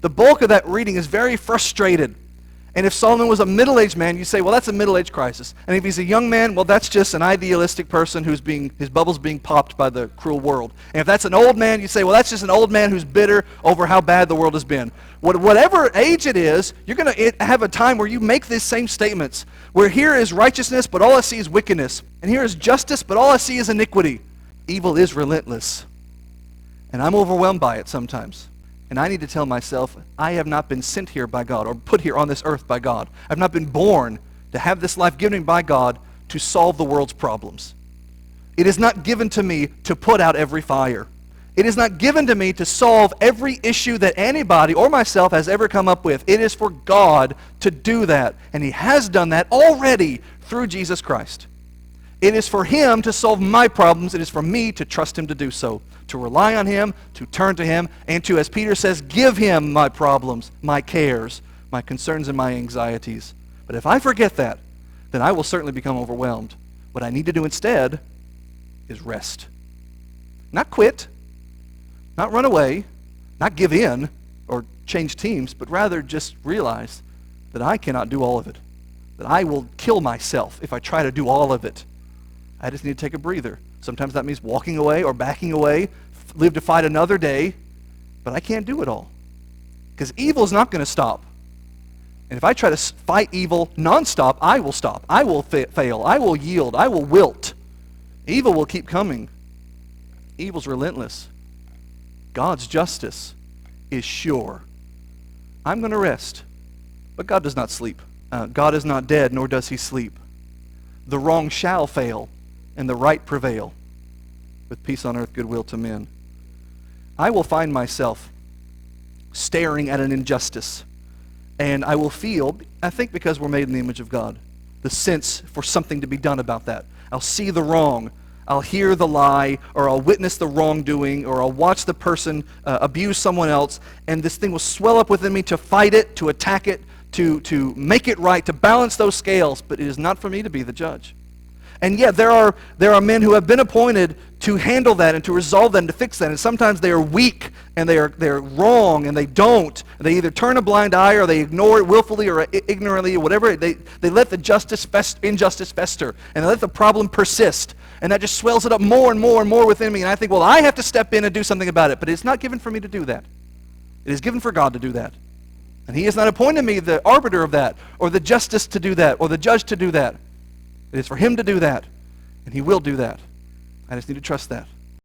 The bulk of that reading is very frustrated. And if Solomon was a middle-aged man, you say, well, that's a middle-age crisis. And if he's a young man, well, that's just an idealistic person his bubble's being popped by the cruel world. And if that's an old man, you say, well, that's just an old man who's bitter over how bad the world has been. Whatever age it is, you're going to have a time where you make these same statements, where here is righteousness, but all I see is wickedness. And here is justice, but all I see is iniquity. Evil is relentless. And I'm overwhelmed by it sometimes. And I need to tell myself, I have not been sent here by God or put here on this earth by God. I've not been born to have this life given by God to solve the world's problems. It is not given to me to put out every fire. It is not given to me to solve every issue that anybody or myself has ever come up with. It is for God to do that. And He has done that already through Jesus Christ. It is for Him to solve my problems. It is for me to trust Him to do so, to rely on Him, to turn to Him, and to, as Peter says, give Him my problems, my cares, my concerns, and my anxieties. But if I forget that, then I will certainly become overwhelmed. What I need to do instead is rest. Not quit, not run away, not give in or change teams, but rather just realize that I cannot do all of it, that I will kill myself if I try to do all of it. I just need to take a breather. Sometimes that means walking away or backing away, live to fight another day, but I can't do it all. Because evil is not going to stop. And if I try to fight evil nonstop, I will stop. I will fail. I will yield. I will wilt. Evil will keep coming. Evil's relentless. God's justice is sure. I'm going to rest. But God does not sleep. God is not dead, nor does He sleep. The wrong shall fail, and the right prevail, with peace on earth, goodwill to men. I will find myself staring at an injustice, and I will feel, I think because we're made in the image of God, the sense for something to be done about that. I'll see the wrong, I'll hear the lie, or I'll witness the wrongdoing, or I'll watch the person abuse someone else, and this thing will swell up within me to fight it, to attack it, to make it right, to balance those scales, but it is not for me to be the judge. And yet there are men who have been appointed to handle that and to resolve that and to fix that. And sometimes they are weak and they're wrong and they don't. They either turn a blind eye or they ignore it willfully or ignorantly or whatever. They let the injustice fester and they let the problem persist. And that just swells it up more and more and more within me. And I think, well, I have to step in and do something about it. But it's not given for me to do that. It is given for God to do that. And He has not appointed me the arbiter of that or the justice to do that or the judge to do that. It is for Him to do that, and He will do that. I just need to trust that.